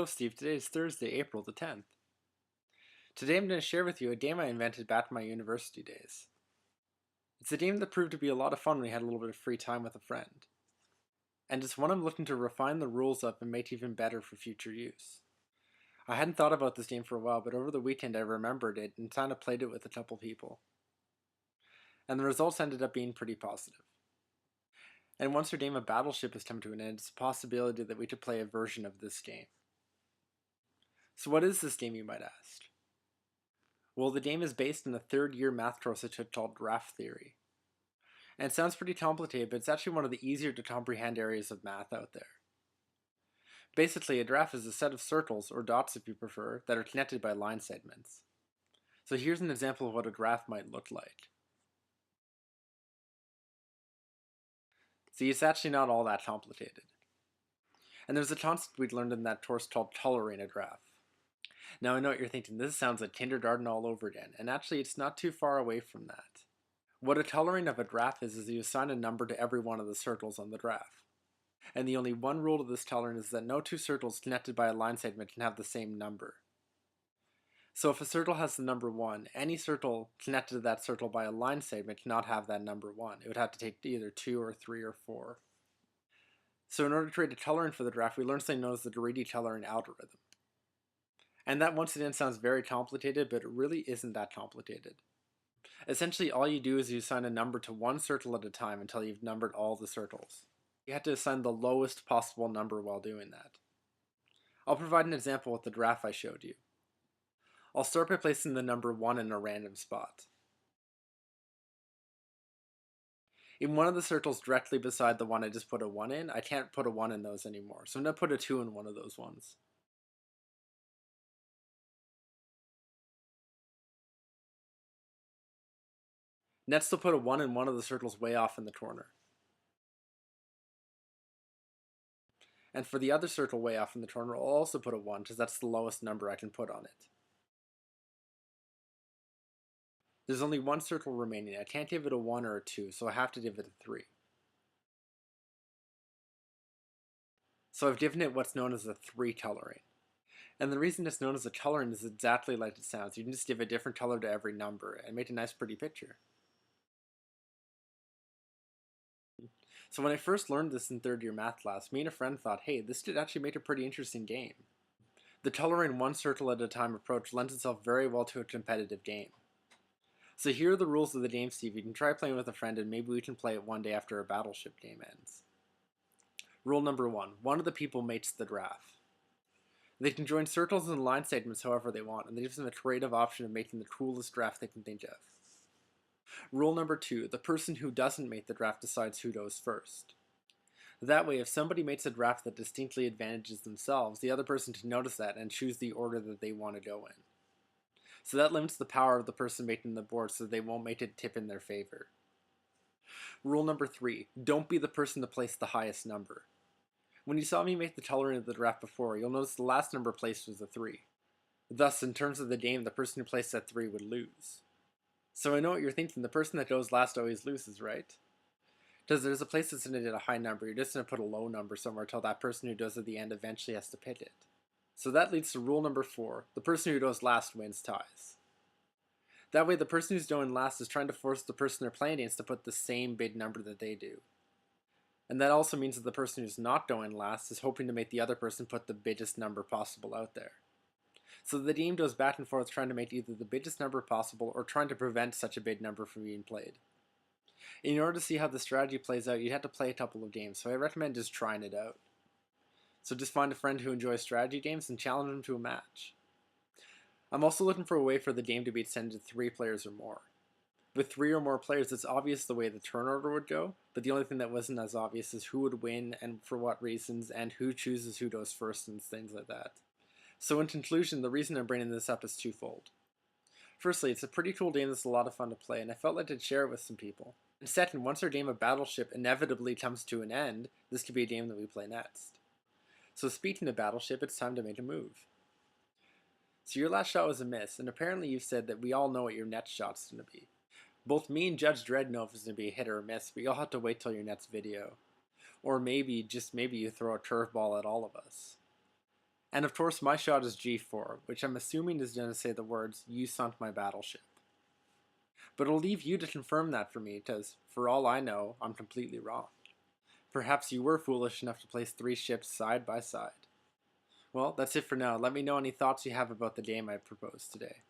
Hello Steve, today is Thursday, April the 10th. Today I'm going to share with you a game I invented back in my university days. It's a game that proved to be a lot of fun when we had a little bit of free time with a friend. And it's one I'm looking to refine the rules of and make even better for future use. I hadn't thought about this game for a while, but over the weekend I remembered it and kind of played it with a couple people. And the results ended up being pretty positive. And once our game of Battleship has come to an end, it's a possibility that we could play a version of this game. So what is this game, you might ask? Well, the game is based on a third-year math course I took called graph theory. And it sounds pretty complicated, but it's actually one of the easier to comprehend areas of math out there. Basically, a graph is a set of circles, or dots if you prefer, that are connected by line segments. So here's an example of what a graph might look like. See, it's actually not all that complicated. And there's a concept we'd learned in that course called coloring a graph. Now I know what you're thinking, this sounds like kindergarten all over again, and actually it's not too far away from that. What a coloring of a graph is you assign a number to every one of the circles on the graph. And the only one rule to this coloring is that no two circles connected by a line segment can have the same number. So if a circle has the number 1, any circle connected to that circle by a line segment cannot have that number 1. It would have to take either 2 or 3 or 4. So in order to create a coloring for the graph, we learned something known as the greedy coloring algorithm. And that once again sounds very complicated, but it really isn't that complicated. Essentially, all you do is you assign a number to one circle at a time until you've numbered all the circles. You have to assign the lowest possible number while doing that. I'll provide an example with the graph I showed you. I'll start by placing the number 1 in a random spot. In one of the circles directly beside the one I just put a 1 in, I can't put a 1 in those anymore, so I'm going to put a 2 in one of those ones. Next, I'll put a 1 in one of the circles way off in the corner. And for the other circle way off in the corner, I'll also put a 1, because that's the lowest number I can put on it. There's only one circle remaining. I can't give it a 1 or a 2, so I have to give it a 3. So I've given it what's known as a 3 coloring. And the reason it's known as a coloring is exactly like it sounds. You can just give a different color to every number and make a nice pretty picture. So when I first learned this in third year math class, me and a friend thought, hey, this could actually make a pretty interesting game. The coloring one circle at a time approach lends itself very well to a competitive game. So here are the rules of the game, Steve. You can try playing with a friend and maybe we can play it one day after a battleship game ends. Rule number 1. One of the people mates the graph. They can join circles and line segments however they want, and that gives them a creative option of making the coolest graph they can think of. Rule number 2. The person who doesn't mate the graph decides who goes first. That way, if somebody mates a graph that distinctly advantages themselves, the other person can notice that and choose the order that they want to go in. So that limits the power of the person making the board so they won't make it tip in their favor. Rule number 3. Don't be the person to place the highest number. When you saw me make the coloring of the graph before, you'll notice the last number placed was a 3. Thus, in terms of the game, the person who placed that 3 would lose. So I know what you're thinking, the person that goes last always loses, right? Because there's a place that's going to get a high number, you're just going to put a low number somewhere until that person who does at the end eventually has to pick it. So that leads to rule number 4, the person who goes last wins ties. That way the person who's going last is trying to force the person they're playing against to put the same big number that they do. And that also means that the person who's not going last is hoping to make the other person put the biggest number possible out there. So the game goes back and forth trying to make either the biggest number possible or trying to prevent such a big number from being played. In order to see how the strategy plays out, you'd have to play a couple of games, so I recommend just trying it out. So just find a friend who enjoys strategy games and challenge them to a match. I'm also looking for a way for the game to be extended to 3 players or more. With 3 or more players, it's obvious the way the turn order would go, but the only thing that wasn't as obvious is who would win and for what reasons, and who chooses who goes first and things like that. So in conclusion, the reason I'm bringing this up is twofold. Firstly, it's a pretty cool game that's a lot of fun to play, and I felt like I'd share it with some people. And second, once our game of Battleship inevitably comes to an end, this could be a game that we play next. So speaking of Battleship, it's time to make a move. So your last shot was a miss, and apparently you've said that we all know what your next shot's going to be. Both me and Judge Dredd know if it's going to be a hit or a miss, but you'll have to wait till your next video. Or maybe, just maybe, you throw a curveball at all of us. And of course my shot is g4, which I'm assuming is going to say the words, "You sunk my battleship." But I'll leave you to confirm that for me, because for all I know, I'm completely wrong. Perhaps you were foolish enough to place 3 ships side by side. Well, that's it for now. Let me know any thoughts you have about the game I proposed today.